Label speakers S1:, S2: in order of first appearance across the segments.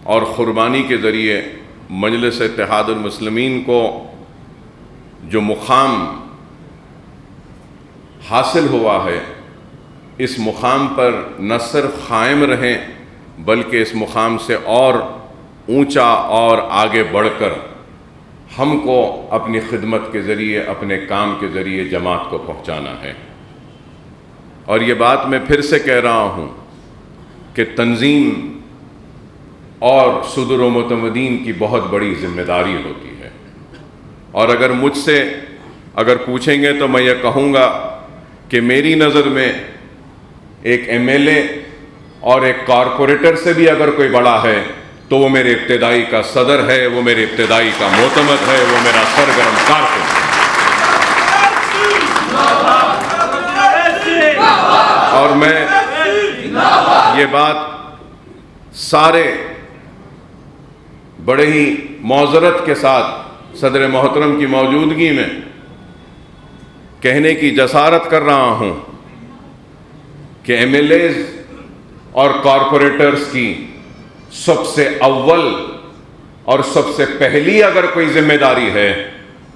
S1: اور قربانی کے ذریعے مجلس اتحاد المسلمین کو جو مقام حاصل ہوا ہے، اس مقام پر نہ صرف قائم رہیں بلکہ اس مقام سے اور اونچا اور آگے بڑھ کر ہم کو اپنی خدمت کے ذریعے، اپنے کام کے ذریعے جماعت کو پہنچانا ہے۔ اور یہ بات میں پھر سے کہہ رہا ہوں کہ تنظیم اور صدر و معتمدین کی بہت بڑی ذمہ داری ہوتی ہے، اور اگر مجھ سے پوچھیں گے تو میں یہ کہوں گا کہ میری نظر میں ایک ایم ایل اے اور ایک کارپوریٹر سے بھی اگر کوئی بڑا ہے تو وہ میرے ابتدائی کا صدر ہے، وہ میرے ابتدائی کا معتمد ہے، وہ میرا سرگرم کارکن ہے۔ اور میں یہ بات سارے بڑے ہی معذرت کے ساتھ صدر محترم کی موجودگی میں کہنے کی جسارت کر رہا ہوں کہ ایم ایل ایز اور کارپوریٹرز کی سب سے اول اور سب سے پہلی اگر کوئی ذمہ داری ہے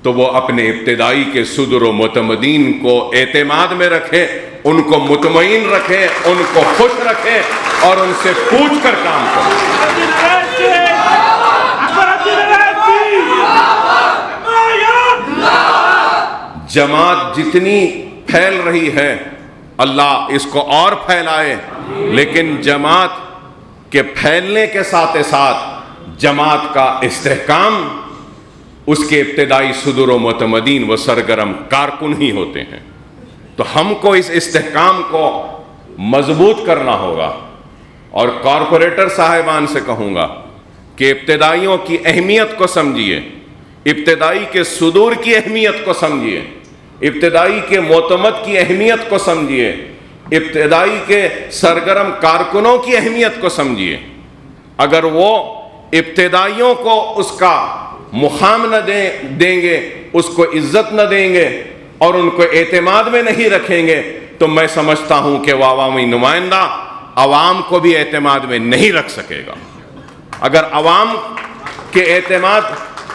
S1: تو وہ اپنے ابتدائی کے صدر و معتمدین کو اعتماد میں رکھے، ان کو مطمئن رکھے، ان کو خوش رکھے اور ان سے پوچھ کر کام کرے۔ جماعت جتنی پھیل رہی ہے اللہ اس کو اور پھیلائے، لیکن جماعت کے پھیلنے کے ساتھ ساتھ جماعت کا استحکام اس کے ابتدائی صدر و معتمدین و سرگرم کارکن ہی ہوتے ہیں۔ تو ہم کو اس استحکام کو مضبوط کرنا ہوگا، اور کارپوریٹر صاحبان سے کہوں گا کہ ابتدائیوں کی اہمیت کو سمجھیے، ابتدائی کے صدور کی اہمیت کو سمجھیے، ابتدائی کے معتمد کی اہمیت کو سمجھیے، ابتدائی کے سرگرم کارکنوں کی اہمیت کو سمجھیے۔ اگر وہ ابتدائیوں کو اس کا مقام نہ دیں گے، اس کو عزت نہ دیں گے اور ان کو اعتماد میں نہیں رکھیں گے تو میں سمجھتا ہوں کہ وہ عوامی نمائندہ عوام کو بھی اعتماد میں نہیں رکھ سکے گا۔ اگر عوام کے اعتماد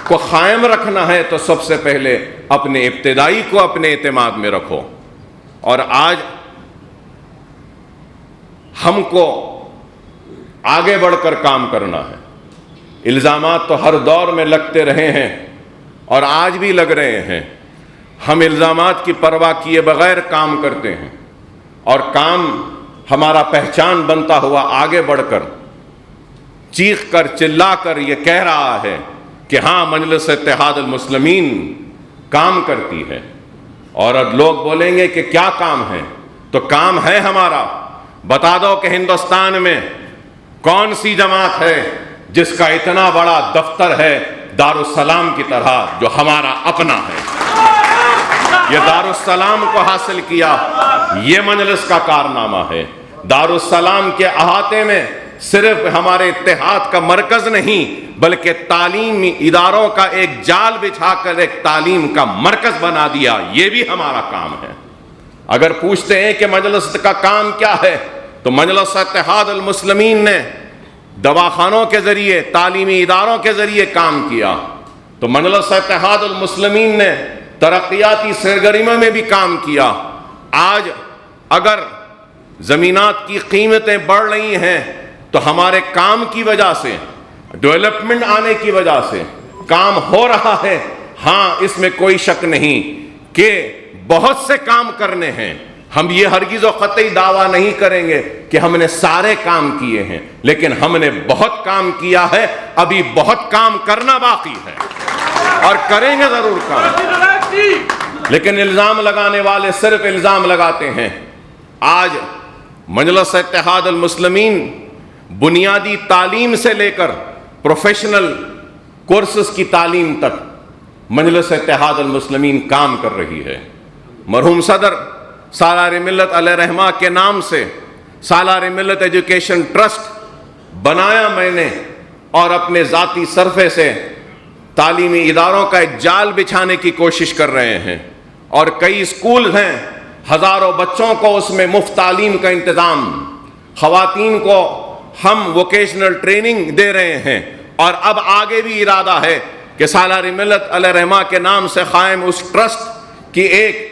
S1: کو قائم رکھنا ہے تو سب سے پہلے اپنے ابتدائی کو اپنے اعتماد میں رکھو۔ اور آج ہم کو آگے بڑھ کر کام کرنا ہے۔ الزامات تو ہر دور میں لگتے رہے ہیں اور آج بھی لگ رہے ہیں۔ ہم الزامات کی پرواہ کیے بغیر کام کرتے ہیں، اور کام ہمارا پہچان بنتا ہوا آگے بڑھ کر چیخ کر چلا کر یہ کہہ رہا ہے کہ ہاں مجلس اتحاد المسلمین کام کرتی ہے۔ اور اب لوگ بولیں گے کہ کیا کام ہے، تو کام ہے ہمارا۔ بتا دو کہ ہندوستان میں کون سی جماعت ہے جس کا اتنا بڑا دفتر ہے دارالسلام کی طرح جو ہمارا اپنا ہے۔ یہ دارالسلام کو حاصل کیا، یہ مجلس کا کارنامہ ہے۔ دارالسلام کے احاطے میں صرف ہمارے اتحاد کا مرکز نہیں بلکہ تعلیمی اداروں کا ایک جال بچھا کر ایک تعلیم کا مرکز بنا دیا، یہ بھی ہمارا کام ہے۔ اگر پوچھتے ہیں کہ مجلس کا کام کیا ہے تو مجلس اتحاد المسلمین نے دواخانوں کے ذریعے، تعلیمی اداروں کے ذریعے کام کیا، تو مجلس اتحاد المسلمین نے ترقیاتی سرگرمیوں میں بھی کام کیا۔ آج اگر زمینات کی قیمتیں بڑھ رہی ہیں تو ہمارے کام کی وجہ سے، ڈیولپمنٹ آنے کی وجہ سے کام ہو رہا ہے۔ ہاں، اس میں کوئی شک نہیں کہ بہت سے کام کرنے ہیں۔ ہم یہ ہرگز و قطعی دعویٰ نہیں کریں گے کہ ہم نے سارے کام کیے ہیں، لیکن ہم نے بہت کام کیا ہے، ابھی بہت کام کرنا باقی ہے اور کریں گے ضرور کام۔ لیکن الزام لگانے والے صرف الزام لگاتے ہیں۔ آج مجلس اتحاد المسلمین بنیادی تعلیم سے لے کر پروفیشنل کورسز کی تعلیم تک مجلس اتحاد المسلمین کام کر رہی ہے۔ مرحوم صدر سالار ملت علیہ رحمہ کے نام سے سالار ملت ایجوکیشن ٹرسٹ بنایا میں نے، اور اپنے ذاتی صرفے سے تعلیمی اداروں کا ایک جال بچھانے کی کوشش کر رہے ہیں، اور کئی اسکول ہیں، ہزاروں بچوں کو اس میں مفت تعلیم کا انتظام، خواتین کو ہم ووکیشنل ٹریننگ دے رہے ہیں، اور اب آگے بھی ارادہ ہے کہ سالار ملت علیہ رحمہ کے نام سے قائم اس ٹرسٹ کی ایک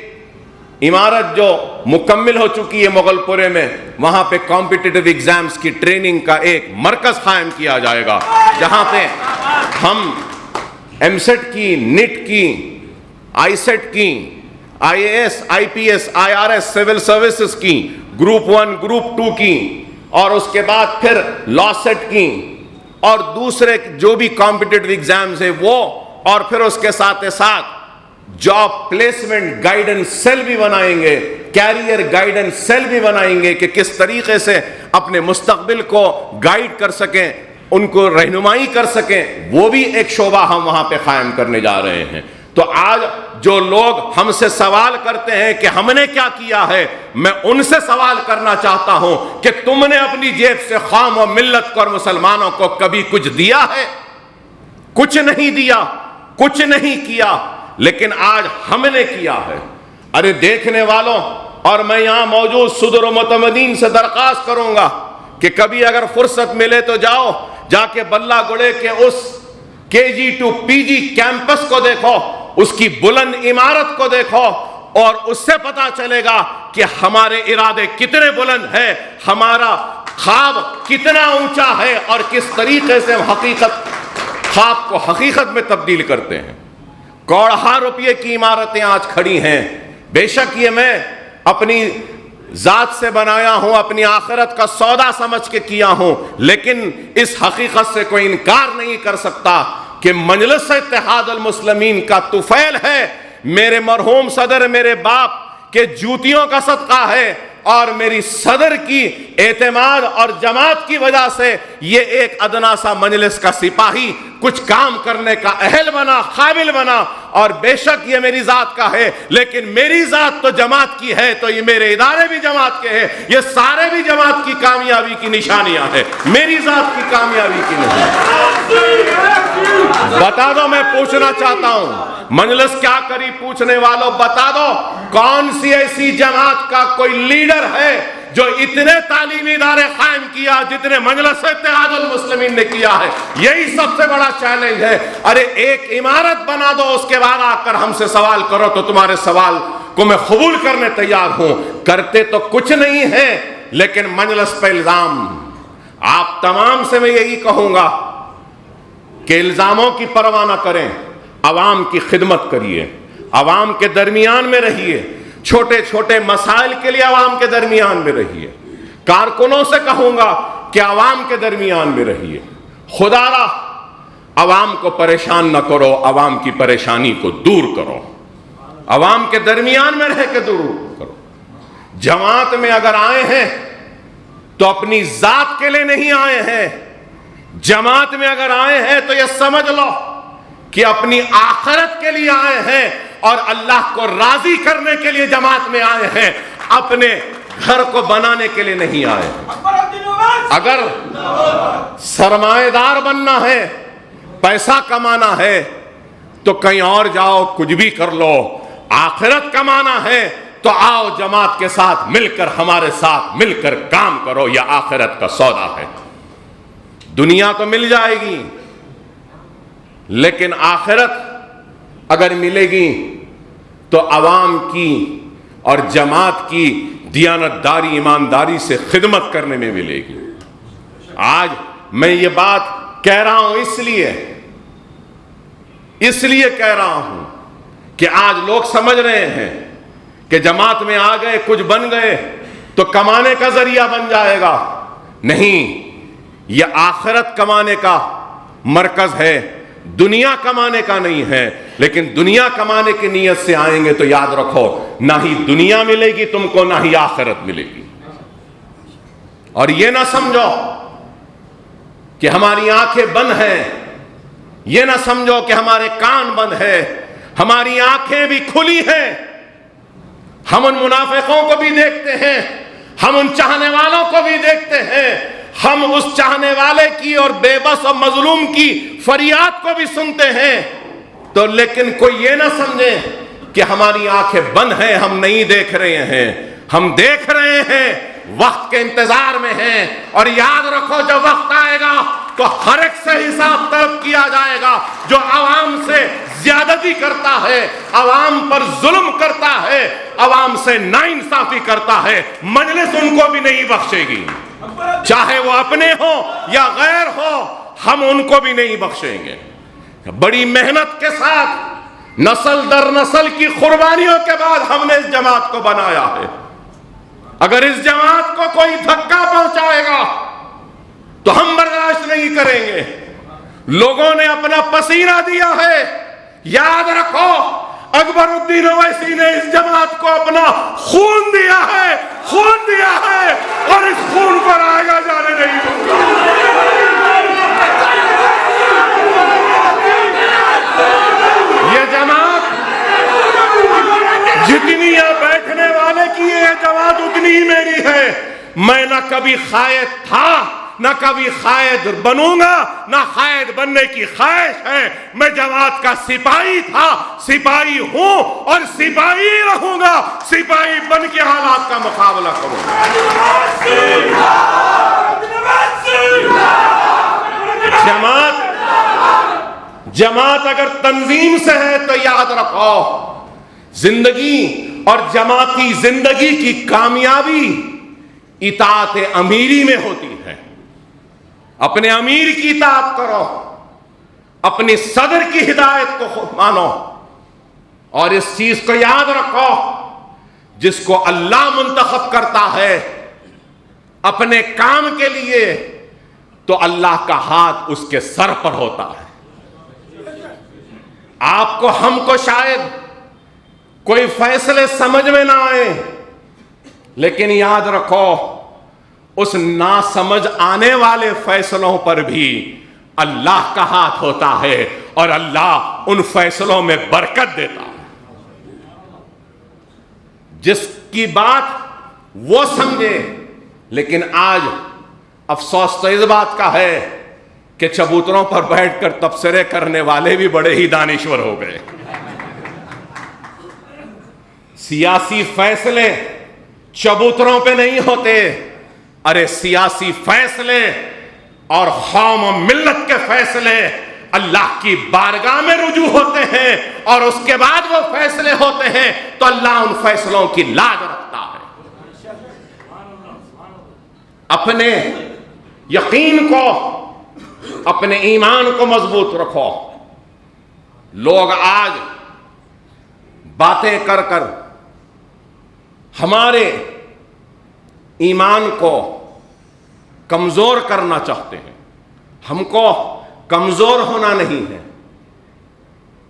S1: عمارت جو مکمل ہو چکی ہے مغل پورے میں، وہاں پہ کمپٹیٹیو ایگزامز کی ٹریننگ کا ایک مرکز قائم کیا جائے گا، جہاں پہ ہم ایم سیٹ کی، نیٹ کی، آئی سیٹ کی، I A S, I P S, I R S, civil services کی، گروپ 1 گروپ 2 کی، اور اس کے بعد پھر لا سیٹ کی، اور دوسرے جو بھی کمپٹیٹیو ایگزامز ہیں وہ، اور پھر اس کے ساتھ ساتھ جاب پلیسمنٹ گائیڈنس سیل بھی بنائیں گے، کیریئر گائیڈنس سیل بھی بنائیں گے کہ کس طریقے سے اپنے مستقبل کو گائیڈ کر سکیں، ان کو رہنمائی کر سکیں، وہ بھی ایک شعبہ ہم وہاں پہ قائم کرنے جا رہے ہیں۔ تو آج جو لوگ ہم سے سوال کرتے ہیں کہ ہم نے کیا کیا ہے، میں ان سے سوال کرنا چاہتا ہوں کہ تم نے اپنی جیب سے قوم و ملت کو اور مسلمانوں کو کبھی کچھ دیا ہے؟ کچھ نہیں دیا، کچھ نہیں کیا، لیکن آج ہم نے کیا ہے۔ ارے دیکھنے والوں، اور میں یہاں موجود صدر و متمدین سے درخواست کروں گا کہ کبھی اگر فرصت ملے تو جاؤ، جا کے بلہ گڑے کے اس KG to PG کیمپس کو دیکھو، اس کی بلند عمارت کو دیکھو، اور اس سے پتا چلے گا کہ ہمارے ارادے کتنے بلند ہیں، ہمارا خواب کتنا اونچا ہے، اور کس طریقے سے ہم خواب کو حقیقت میں تبدیل کرتے ہیں۔ کروڑوں روپے کی عمارتیں آج کھڑی ہیں، بے شک یہ میں اپنی ذات سے بنایا ہوں، اپنی آخرت کا سودا سمجھ کے کیا ہوں، لیکن اس حقیقت سے کوئی انکار نہیں کر سکتا کہ مجلس اتحاد المسلمین کا طفیل ہے، میرے مرحوم صدر میرے باپ کے جوتیوں کا صدقہ ہے، اور میری صدر کی اعتماد اور جماعت کی وجہ سے یہ ایک ادنا سا مجلس کا سپاہی کچھ کام کرنے کا اہل بنا، قابل بنا، اور بے شک یہ میری ذات کا ہے، لیکن میری ذات تو جماعت کی ہے، تو یہ میرے ادارے بھی جماعت کے ہیں، یہ سارے بھی جماعت کی کامیابی کی نشانیاں ہیں، میری ذات کی کامیابی کی نہیں۔ بتا دو، میں پوچھنا چاہتا ہوں، مجلس کیا کری پوچھنے والوں، بتا دو کون سی ایسی جماعت کا کوئی لیڈر ہے جو اتنے تعلیمی ادارے قائم کیا جتنے مجلس اتحاد المسلمین نے کیا ہے؟ یہی سب سے بڑا چیلنج ہے۔ ارے ایک عمارت بنا دو، اس کے بعد آ کر ہم سے سوال کرو تو تمہارے سوال کو میں قبول کرنے تیار ہوں۔ کرتے تو کچھ نہیں ہے، لیکن مجلس پہ الزام۔ آپ تمام سے میں یہی کہوں گا کہ الزاموں کی پرواہ نہ کریں، عوام کی خدمت کریے، عوام کے درمیان میں رہیے، چھوٹے چھوٹے مسائل کے لیے عوام کے درمیان میں رہیے۔ کارکنوں سے کہوں گا کہ عوام کے درمیان میں رہیے، خدا را عوام کو پریشان نہ کرو، عوام کی پریشانی کو دور کرو، عوام کے درمیان میں رہ کے دور کرو۔ جماعت میں اگر آئے ہیں تو اپنی ذات کے لیے نہیں آئے ہیں، جماعت میں اگر آئے ہیں تو یہ سمجھ لو کہ اپنی آخرت کے لیے آئے ہیں، اور اللہ کو راضی کرنے کے لیے جماعت میں آئے ہیں، اپنے گھر کو بنانے کے لیے نہیں آئے۔ اگر سرمایہ دار بننا ہے، پیسہ کمانا ہے تو کہیں اور جاؤ، کچھ بھی کر لو۔ آخرت کمانا ہے تو آؤ جماعت کے ساتھ مل کر، ہمارے ساتھ مل کر کام کرو، یہ آخرت کا سودا ہے۔ دنیا تو مل جائے گی، لیکن آخرت اگر ملے گی تو عوام کی اور جماعت کی دیانتداری، ایمانداری سے خدمت کرنے میں ملے گی۔ آج میں یہ بات کہہ رہا ہوں اس لیے کہہ رہا ہوں کہ آج لوگ سمجھ رہے ہیں کہ جماعت میں آ گئے، کچھ بن گئے تو کمانے کا ذریعہ بن جائے گا۔ نہیں، یہ آخرت کمانے کا مرکز ہے، دنیا کمانے کا نہیں ہے۔ لیکن دنیا کمانے کی نیت سے آئیں گے تو یاد رکھو، نہ ہی دنیا ملے گی تم کو، نہ ہی آخرت ملے گی۔ اور یہ نہ سمجھو کہ ہماری آنکھیں بند ہیں، یہ نہ سمجھو کہ ہمارے کان بند ہیں، ہماری آنکھیں بھی کھلی ہیں۔ ہم ان منافقوں کو بھی دیکھتے ہیں، ہم ان چاہنے والوں کو بھی دیکھتے ہیں، ہم اس چاہنے والے کی اور بے بس اور مظلوم کی فریاد کو بھی سنتے ہیں۔ تو لیکن کوئی یہ نہ سمجھے کہ ہماری آنکھیں بند ہیں، ہم نہیں دیکھ رہے ہیں۔ ہم دیکھ رہے ہیں وقت کے انتظار میں ہیں، اور یاد رکھو جب وقت آئے گا تو ہر ایک سے حساب طلب کیا جائے گا۔ جو عوام سے زیادتی کرتا ہے، عوام پر ظلم کرتا ہے، عوام سے ناانصافی کرتا ہے، مجلس ان کو بھی نہیں بخشے گی، چاہے وہ اپنے ہو یا غیر ہو، ہم ان کو بھی نہیں بخشیں گے۔ بڑی محنت کے ساتھ نسل در نسل کی قربانیوں کے بعد ہم نے اس جماعت کو بنایا ہے۔ اگر اس جماعت کو کوئی دھکا پہنچائے گا تو ہم برداشت نہیں کریں گے۔ لوگوں نے اپنا پسینہ دیا ہے، یاد رکھو اکبر الدین اویسی نے اس جماعت کو اپنا خون دیا ہے، اور اس خون پر آگے جانے نہیں دوں گا۔ یہ جماعت جتنی یہاں بیٹھنے والے کی ہے، جماعت اتنی ہی میری ہے۔ میں نہ کبھی قائد تھا، نہ کبھی قائد بنوں گا، نہ قائد بننے کی خواہش ہے۔ میں جماعت کا سپاہی تھا، سپاہی ہوں اور سپاہی رہوں گا، سپاہی بن کے حالات کا مقابلہ کروں گا۔ جماعت اگر تنظیم سے ہے تو یاد رکھو زندگی اور جماعتی زندگی کی کامیابی اطاعت امیری میں ہوتی ہے۔ اپنے امیر کی اطاعت کرو، اپنی صدر کی ہدایت کو خود مانو، اور اس چیز کو یاد رکھو جس کو اللہ منتخب کرتا ہے اپنے کام کے لیے تو اللہ کا ہاتھ اس کے سر پر ہوتا ہے۔ آپ کو ہم کو شاید کوئی فیصلے سمجھ میں نہ آئے، لیکن یاد رکھو اس ناسمجھ آنے والے فیصلوں پر بھی اللہ کا ہاتھ ہوتا ہے، اور اللہ ان فیصلوں میں برکت دیتا ہے۔ جس کی بات وہ سمجھے، لیکن آج افسوس تو اس بات کا ہے کہ چبوتروں پر بیٹھ کر تبصرے کرنے والے بھی بڑے ہی دانشور ہو گئے۔ سیاسی فیصلے چبوتروں پہ نہیں ہوتے، ارے سیاسی فیصلے اور قوم و ملت کے فیصلے اللہ کی بارگاہ میں رجوع ہوتے ہیں، اور اس کے بعد وہ فیصلے ہوتے ہیں تو اللہ ان فیصلوں کی لاج رکھتا ہے۔ اپنے یقین کو، اپنے ایمان کو مضبوط رکھو۔ لوگ آج باتیں کر کر ہمارے ایمان کو کمزور کرنا چاہتے ہیں۔ ہم کو کمزور ہونا نہیں ہے،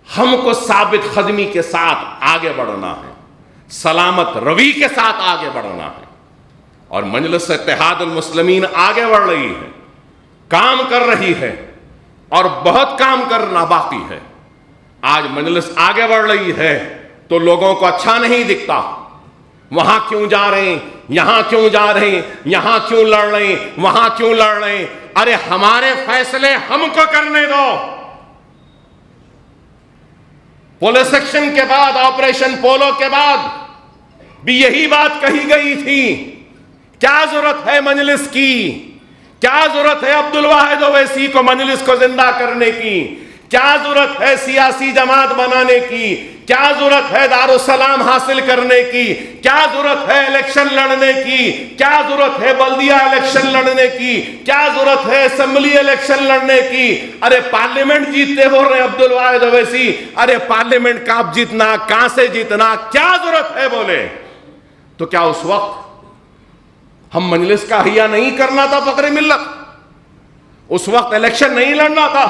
S1: ہم کو ثابت قدمی کے ساتھ آگے بڑھنا ہے، سلامت روی کے ساتھ آگے بڑھنا ہے۔ اور مجلس اتحاد المسلمین آگے بڑھ رہی ہے، کام کر رہی ہے، اور بہت کام کرنا باقی ہے۔ آج مجلس آگے بڑھ رہی ہے تو لوگوں کو اچھا نہیں دکھتا، وہاں کیوں جا رہے ہیں، یہاں کیوں جا رہے ہیں، یہاں کیوں لڑ رہے ہیں، وہاں کیوں لڑ رہے ہیں۔ ارے ہمارے فیصلے ہم کو کرنے دو۔ پولیس ایکشن کے بعد، آپریشن پولو کے بعد بھی یہی بات کہی گئی تھی۔ کیا ضرورت ہے مجلس کی؟ کیا ضرورت ہے عبد الواحد اویسی کو مجلس کو زندہ کرنے کی؟ کیا ضرورت ہے سیاسی جماعت بنانے کی؟ کیا ضرورت ہے دارالسلام حاصل کرنے کی؟ کیا ضرورت ہے الیکشن لڑنے کی؟ کیا ضرورت ہے بلدیہ الیکشن لڑنے کی؟ کیا ضرورت ہے اسمبلی الیکشن لڑنے کی؟ ارے پارلیمنٹ جیتتے ہو رہے عبد الواحد اویسی، ارے پارلیمنٹ کا اب جیتنا، کہاں سے جیتنا، کیا ضرورت ہے بولے؟ تو کیا اس وقت ہم مجلس کا احیاء نہیں کرنا تھا فخر ملت؟ اس وقت الیکشن نہیں لڑنا تھا،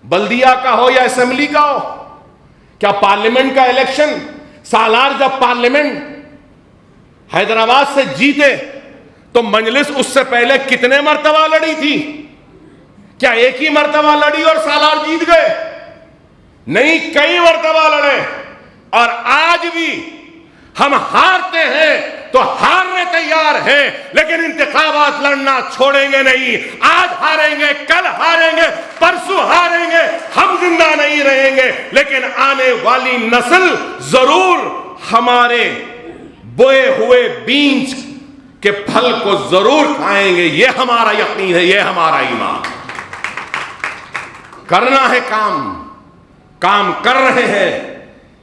S1: بلدیہ کا ہو یا اسمبلی کا ہو؟ کیا پارلیمنٹ کا الیکشن، سالار جب پارلیمنٹ حیدرآباد سے جیتے تو مجلس اس سے پہلے کتنے مرتبہ لڑی تھی؟ کیا ایک ہی مرتبہ لڑی اور سالار جیت گئے؟ نہیں، کئی مرتبہ لڑے، اور آج بھی ہم ہارتے ہیں تو ہارنے تیار ہیں، لیکن انتخابات لڑنا چھوڑیں گے نہیں۔ آج ہاریں گے، کل ہاریں گے، پرسوں ہاریں گے، ہم زندہ نہیں رہیں گے، لیکن آنے والی نسل ضرور ہمارے بوئے ہوئے بیج کہ پھل کو ضرور کھائیں گے. یہ ہمارا یقین ہے, یہ ہمارا ایمان. کرنا ہے کام کر رہے ہیں,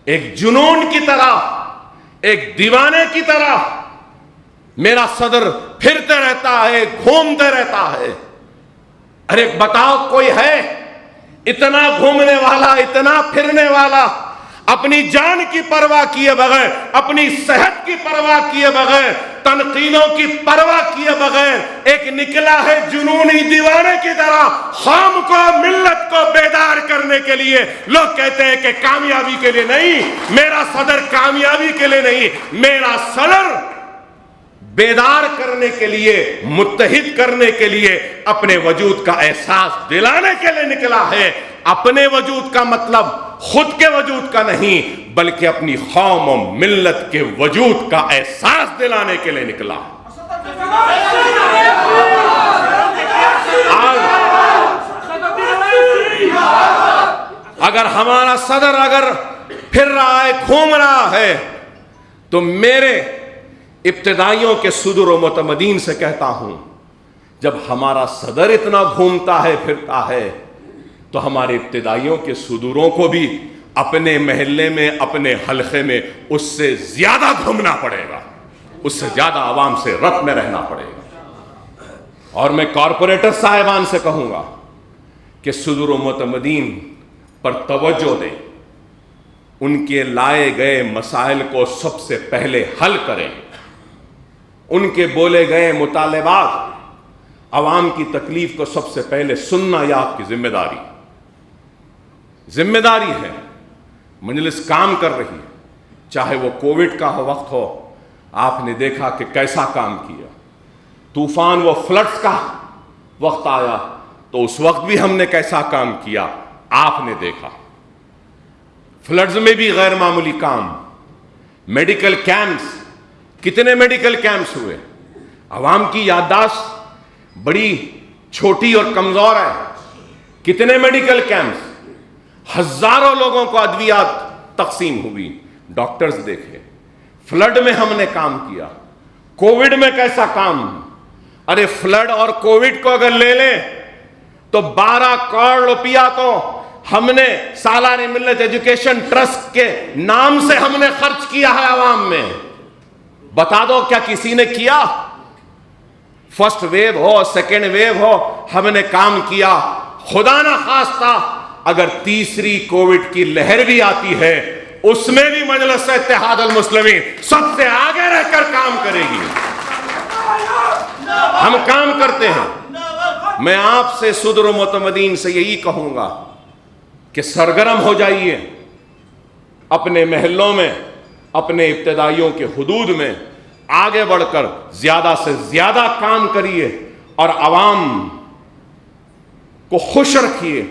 S1: ایک جنون کی طرح, ایک دیوانے کی طرح. میرا صدر پھرتے رہتا ہے, گھومتے رہتا ہے. ارے بتاؤ کوئی ہے اتنا گھومنے والا, اتنا پھرنے والا, اپنی جان کی پرواہ کیے بغیر, اپنی صحت کی پرواہ کیے بغیر, تنقیدوں کی پرواہ کیے بغیر ایک نکلا ہے جنونی دیوانے کی طرح قوم کو, ملت کو بیدار کرنے کے لیے. لوگ کہتے ہیں کہ کامیابی کے لیے نہیں, میرا صدر کامیابی کے لیے نہیں, میرا صدر بیدار کرنے کے لیے, متحد کرنے کے لیے, اپنے وجود کا احساس دلانے کے لیے نکلا ہے. اپنے وجود کا مطلب خود کے وجود کا نہیں, بلکہ اپنی قوم و ملت کے وجود کا احساس دلانے کے لیے نکلا. اگر ہمارا صدر اگر پھر رہا ہے, گھوم رہا ہے, تو میرے ابتدائیوں کے صدر و متمدین سے کہتا ہوں, جب ہمارا صدر اتنا گھومتا ہے, پھرتا ہے, تو ہمارے ابتدائیوں کے صدوروں کو بھی اپنے محلے میں, اپنے حلقے میں اس سے زیادہ گھومنا پڑے گا, اس سے زیادہ عوام سے ربط میں رہنا پڑے گا. اور میں کارپوریٹر صاحبان سے کہوں گا کہ صدور و متمدین پر توجہ دیں, ان کے لائے گئے مسائل کو سب سے پہلے حل کریں. ان کے بولے گئے مطالبات, عوام کی تکلیف کو سب سے پہلے سننا یہ آپ کی ذمہ داری ہے. مجلس کام کر رہی ہے, چاہے وہ کووڈ کا وقت ہو, آپ نے دیکھا کہ کیسا کام کیا. طوفان و فلڈز کا وقت آیا تو اس وقت بھی ہم نے کیسا کام کیا, آپ نے دیکھا. فلڈز میں بھی غیر معمولی کام. میڈیکل کیمپس, کتنے میڈیکل کیمپس ہوئے. عوام کی یادداشت بڑی چھوٹی اور کمزور ہے. کتنے میڈیکل کیمپس, ہزاروں لوگوں کو ادویات تقسیم ہوئی, ڈاکٹرز دیکھے. فلڈ میں ہم نے کام کیا, کووڈ میں کیسا کام. ارے فلڈ اور کووڈ کو اگر لے لیں تو 12 کروڑ روپیہ تو ہم نے سالانہ ملت ایجوکیشن ٹرسٹ کے نام سے ہم نے خرچ کیا ہے عوام میں. بتا دو کیا کسی نے کیا؟ فرسٹ ویو ہو, سیکنڈ ویو ہو, ہم نے کام کیا. خدا نہ خواستہ اگر تیسری کووڈ کی لہر بھی آتی ہے, اس میں بھی مجلس اتحاد المسلمین سب سے آگے رہ کر کام کرے گی. ہم کام کرتے ہیں. میں آپ سے صدر و متمدین سے یہی کہوں گا کہ سرگرم ہو جائیے, اپنے محلوں میں, اپنے ابتدائیوں کے حدود میں آگے بڑھ کر زیادہ سے زیادہ کام کریے, اور عوام کو خوش رکھیے,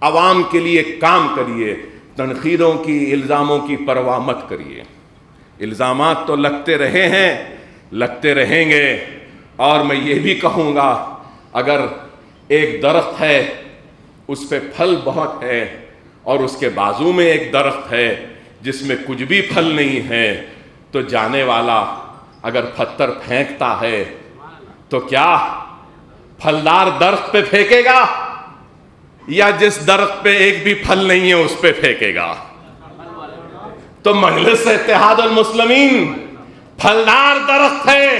S1: عوام کے لیے کام کریے. تنقیدوں کی, الزاموں کی پرواہ مت کریے. الزامات تو لگتے رہے ہیں, لگتے رہیں گے. اور میں یہ بھی کہوں گا, اگر ایک درخت ہے اس پہ پھل بہت ہے, اور اس کے بازو میں ایک درخت ہے جس میں کچھ بھی پھل نہیں ہے, تو جانے والا اگر پتھر پھینکتا ہے تو کیا پھلدار درخت پہ پھینکے گا, یا جس درخت پہ ایک بھی پھل نہیں ہے اس پہ پھینکے گا؟ تو مجلس اتحاد المسلمین پھلدار درخت ہے,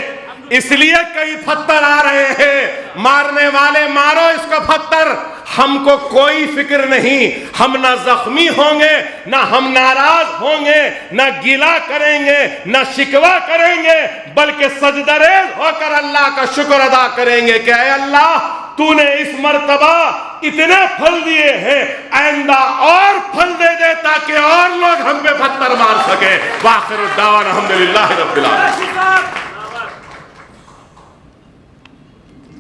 S1: اس لیے کئی پتھر آ رہے ہیں. مارنے والے مارو اس کو پتھر, ہم کو کوئی فکر نہیں. ہم نہ زخمی ہوں گے, نہ ہم ناراض ہوں گے, نہ گلا کریں گے, نہ شکوہ کریں گے, بلکہ سجدہ ریز ہو کر اللہ کا شکر ادا کریں گے کہ اے اللہ, تو نے اس مرتبہ اتنے پھل دیے ہیں, آئندہ اور پھل دے دے تاکہ اور لوگ ہم پہ پتھر مار سکیں. وآخر الدعوانا الحمدللہ رب العالمین.